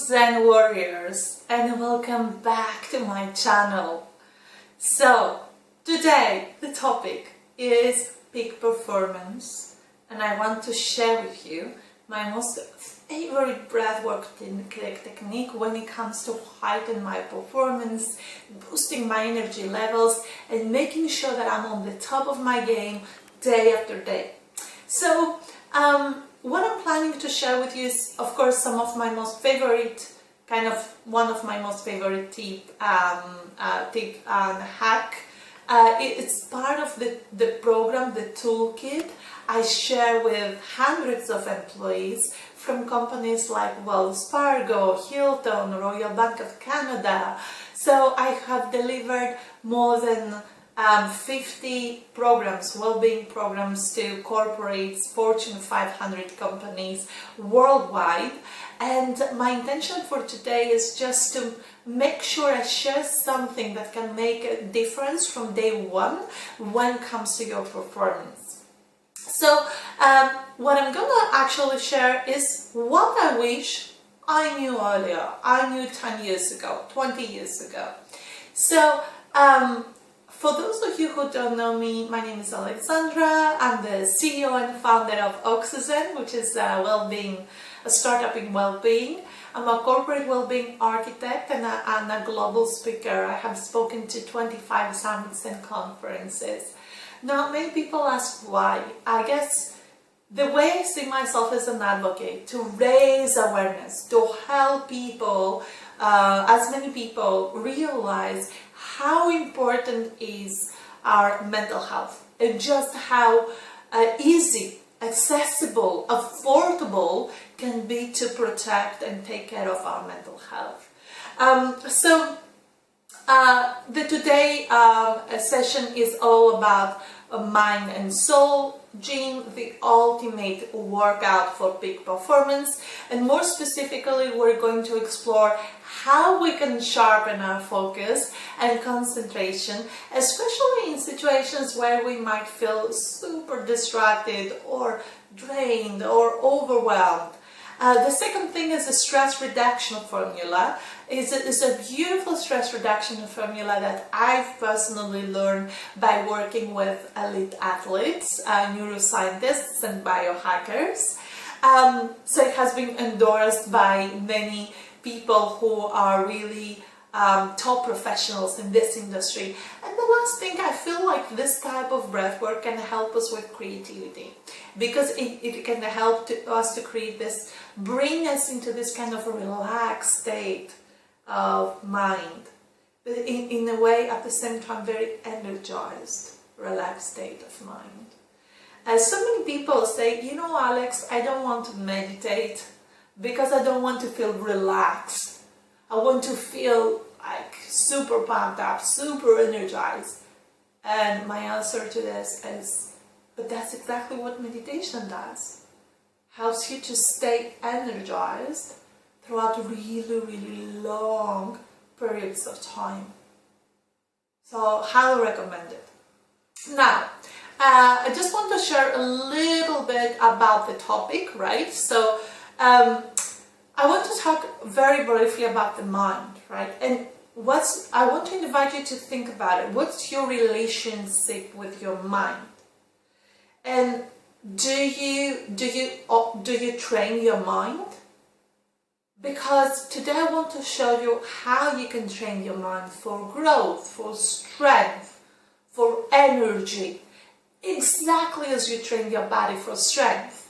Zen warriors, and welcome back to my channel. So today the topic is peak performance, and I want to share with you my most favorite breathwork technique when it comes to heighten my performance, boosting my energy levels, and making sure that I'm on the top of my game day after day. So what I'm planning to share with you is, of course, some of my most favorite, one of my most favorite tip and hack. It's part of the program, the toolkit I share with hundreds of employees from companies like Wells Fargo, Hilton, Royal Bank of Canada. So I have delivered more than 50 programs, well-being programs to corporates, Fortune 500 companies worldwide. And my intention for today is just to make sure I share something that can make a difference from day one when it comes to your performance. So what I'm going to actually share is what I wish I knew earlier. I knew 10 years ago, 20 years ago. So for those of you who don't know me, my name is Alexandra. I'm the CEO and founder of Oxygen, which is a startup in well-being. I'm a corporate well-being architect and a global speaker. I have spoken to 25 summits and conferences. Now, many people ask why. I guess the way I see myself as an advocate, to raise awareness, to help people, as many people realize how important is our mental health and just how easy, accessible, affordable can be to protect and take care of our mental health. The today session is all about mind and soul gym, the ultimate workout for peak performance, and more specifically we're going to explore how we can sharpen our focus and concentration, especially in situations where we might feel super distracted or drained or overwhelmed. The second thing is a stress reduction formula. It's a beautiful stress reduction formula that I've personally learned by working with elite athletes, neuroscientists and biohackers. So it has been endorsed by many people who are really top professionals in this industry. And the last thing, I feel like this type of breathwork can help us with creativity, because it can help us to create this, bring us into this kind of a relaxed state of mind, but in a way at the same time very energized, relaxed state of mind. As so many people say, you know, Alex, I don't want to meditate because I don't want to feel relaxed. I want to feel like super pumped up, super energized. And my answer to this is, but that's exactly what meditation does. Helps you to stay energized throughout really, really long periods of time. So highly recommend it. Now, I just want to share a little bit about the topic, right? So I want to talk very briefly about the mind, right? And I want to invite you to think about it. What's your relationship with your mind? And do you train your mind? Because today I want to show you how you can train your mind for growth, for strength, for energy, exactly as you train your body for strength.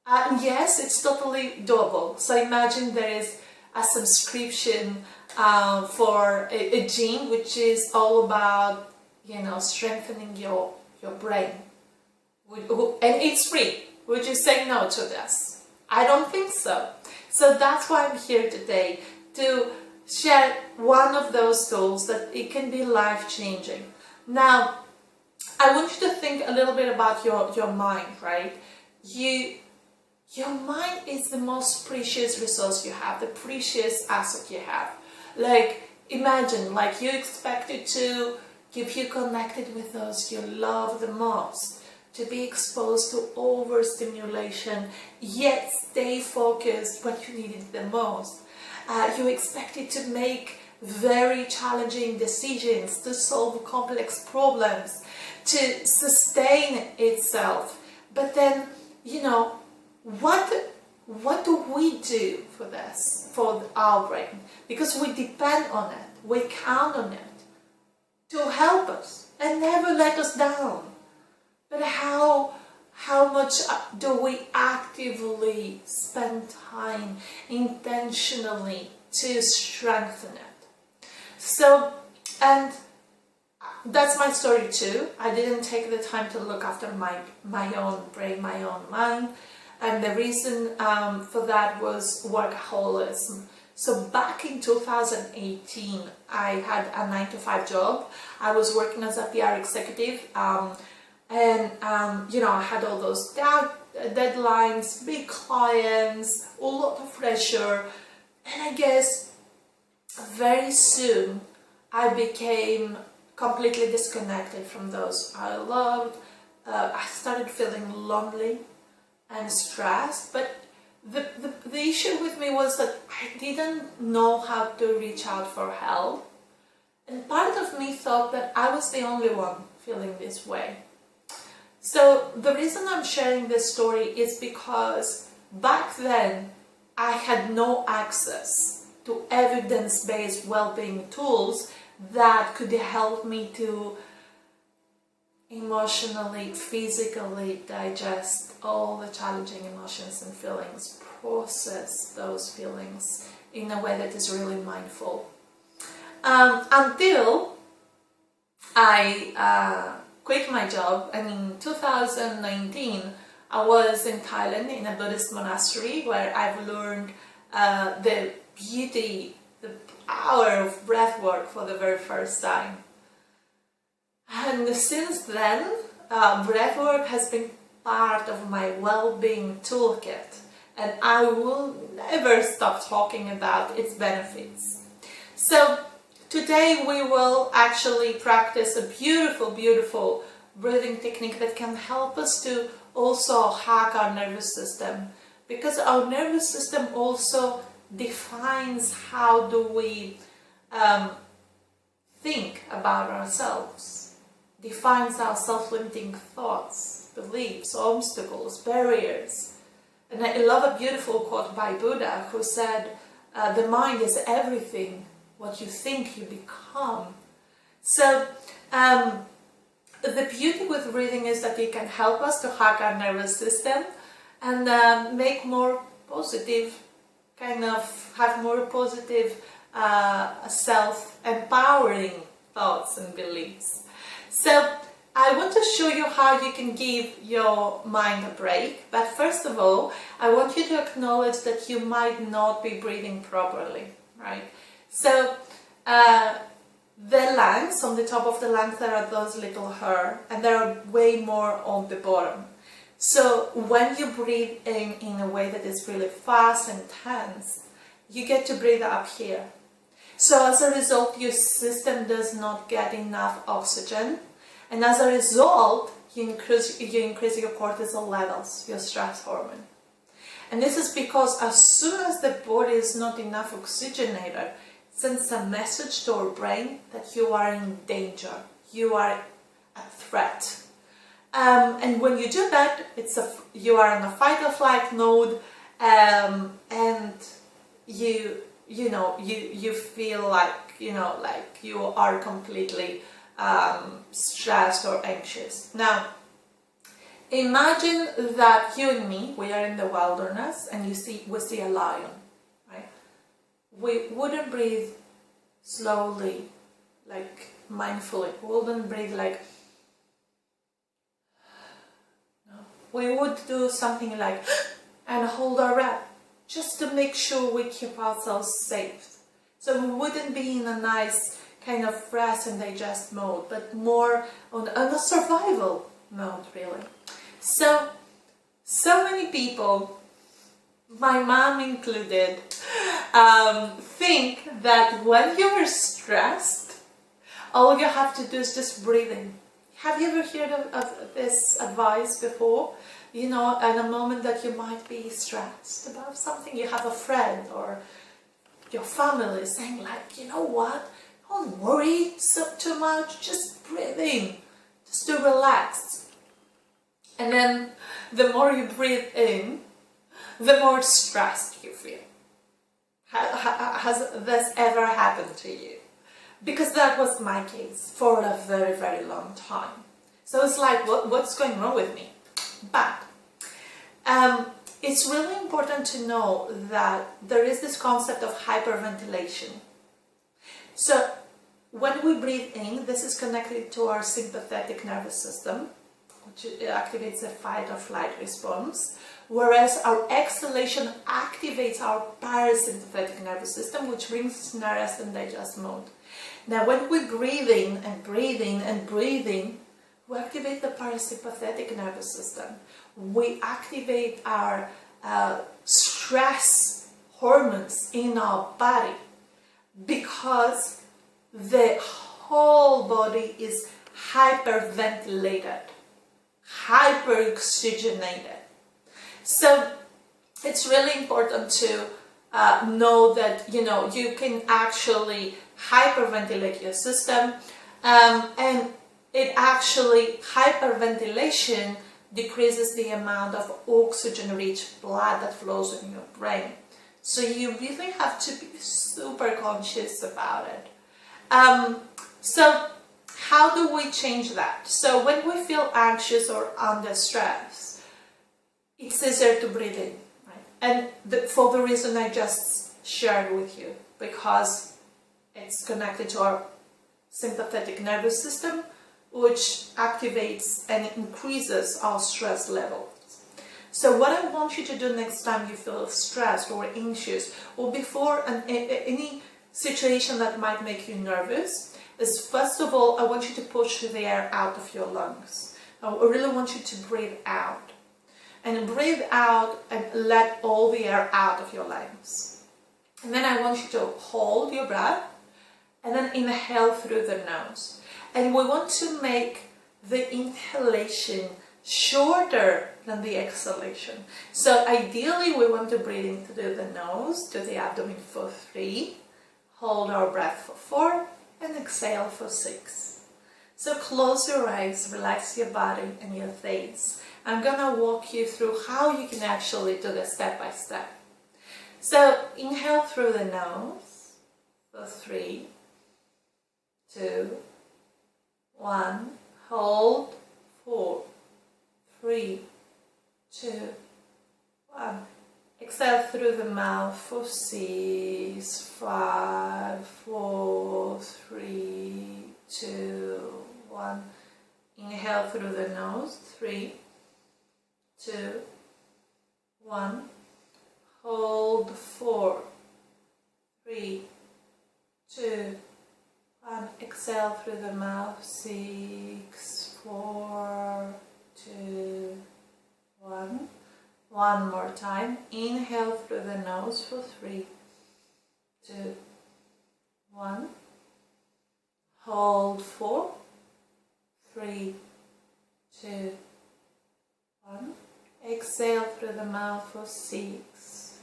And yes, it's totally doable. So imagine there is a subscription for a gym, which is all about, strengthening your brain. And it's free. Would you say no to this? I don't think so. So that's why I'm here today, to share one of those tools that it can be life-changing. Now, I want you to think a little bit about your mind, right? Your mind is the most precious resource you have, the precious asset you have. Like, imagine, you expect it to keep you connected with those you love the most, to be exposed to overstimulation, yet stay focused when you need it the most. You're expected to make very challenging decisions, to solve complex problems, to sustain itself. But then, what do we do for this, for our brain? Because we depend on it, we count on it to help us and never let us down. But how much do we actively spend time intentionally to strengthen it? So, and that's my story too. I didn't take the time to look after my own brain, my own mind. And the reason for that was workaholism. So back in 2018, I had a 9-to-5 job. I was working as a PR executive, and I had all those deadlines, big clients, a lot of pressure, and I guess very soon I became completely disconnected from those I loved. I started feeling lonely and stressed, but the issue with me was that I didn't know how to reach out for help, and part of me thought that I was the only one feeling this way. So the reason I'm sharing this story is because back then I had no access to evidence-based well-being tools that could help me to emotionally, physically digest all the challenging emotions and feelings, process those feelings in a way that is really mindful. Until I quit my job, and in 2019 I was in Thailand in a Buddhist monastery where I've learned the beauty, the power of breath work for the very first time. And since then, breathwork has been part of my well-being toolkit, and I will never stop talking about its benefits. So today we will actually practice a beautiful, beautiful breathing technique that can help us to also hack our nervous system, because our nervous system also defines how do we think about ourselves. Defines our self-limiting thoughts, beliefs, obstacles, barriers. And I love a beautiful quote by Buddha who said, the mind is everything, what you think you become. So the beauty with breathing is that it can help us to hack our nervous system and make more positive, have more positive self-empowering thoughts and beliefs. So I want to show you how you can give your mind a break, but first of all, I want you to acknowledge that you might not be breathing properly, right? So the lungs, on the top of the lungs there are those little hair, and there are way more on the bottom. So when you breathe in a way that is really fast and tense, you get to breathe up here. So as a result, your system does not get enough oxygen, and as a result, you increase your cortisol levels, your stress hormone. And this is because as soon as the body is not enough oxygenated, it sends a message to our brain that you are in danger, you are a threat. And when you do that, you are in a fight or flight mode, and you feel like you are completely stressed or anxious. Now, imagine that you and me, we are in the wilderness, and we see a lion, right? We wouldn't breathe slowly, like mindfully. We wouldn't breathe like. No. We would do something like and hold our breath, just to make sure we keep ourselves safe. So we wouldn't be in a nice kind of rest and digest mode, but more on a survival mode, really. So many people, my mom included, think that when you are stressed, all you have to do is just breathe in. You Have you ever heard of this advice before? You know, at a moment that you might be stressed about something, you have a friend or your family saying like, you know what, don't worry too much, just breathe in, just to relax. And then the more you breathe in, the more stressed you feel. Has this ever happened to you? Because that was my case for a very, very long time. So it's like, what's going wrong with me? But it's really important to know that there is this concept of hyperventilation. So when we breathe in, this is connected to our sympathetic nervous system, which activates the fight or flight response, whereas our exhalation activates our parasympathetic nervous system, which brings us in a rest and digest mode. Now, when we breathe in and breathing and breathing, we activate the parasympathetic nervous system. We activate our stress hormones in our body because the whole body is hyperventilated, hyperoxygenated. So it's really important to know that, you know, you can actually hyperventilate your system, and it actually, hyperventilation decreases the amount of oxygen-rich blood that flows in your brain. So you really have to be super conscious about it. So how do we change that? So when we feel anxious or under stress, it's easier to breathe in, right? And for the reason I just shared with you, because it's connected to our sympathetic nervous system, which activates and increases our stress levels. So what I want you to do next time you feel stressed or anxious, or before any situation that might make you nervous, is first of all, I want you to push the air out of your lungs. I really want you to breathe out. And breathe out and let all the air out of your lungs. And then I want you to hold your breath and then inhale through the nose. And we want to make the inhalation shorter than the exhalation. So ideally we want to breathe in through the nose to the abdomen for 3, hold our breath for 4, and exhale for 6. So close your eyes, relax your body and your face. I'm gonna walk you through how you can actually do this step by step. So inhale through the nose for 3, 2, 1, hold 4, 3, 2, 1. Exhale through the mouth for 6, 5, 4, 3, 2, 1. Inhale through the nose, 3, 2, 1. Hold 4, 3, 2, 1. Exhale through the mouth, 6, 4, 2, 1. One more time. Inhale through the nose for 3, 2, 1. Hold 4, 3, 2, 1. Exhale through the mouth for 6,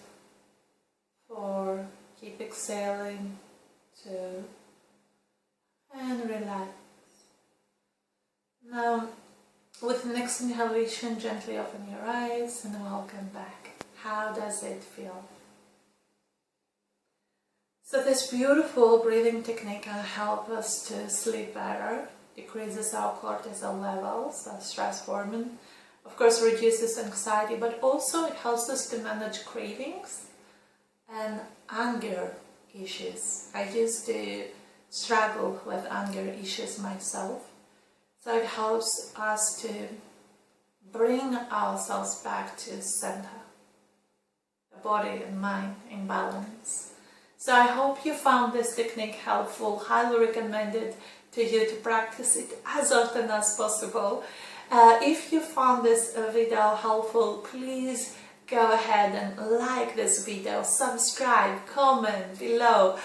4. Keep exhaling. 2. And relax. Now, with the next inhalation, gently open your eyes and welcome back. How does it feel? So this beautiful breathing technique can help us to sleep better, decreases our cortisol levels, our stress hormone, of course reduces anxiety, but also it helps us to manage cravings and anger issues. I used to struggle with anger issues myself. So it helps us to bring ourselves back to center, the body and mind in balance. So I hope you found this technique helpful. Highly recommended to you to practice it as often as possible. If you found this video helpful, please go ahead and like this video, subscribe, comment below.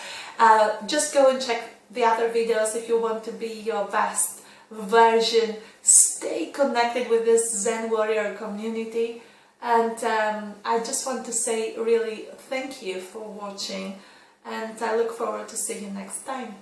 Just go and check the other videos if you want to be your best version. Stay connected with this Zen warrior community, and I just want to say really thank you for watching, and I look forward to seeing you next time.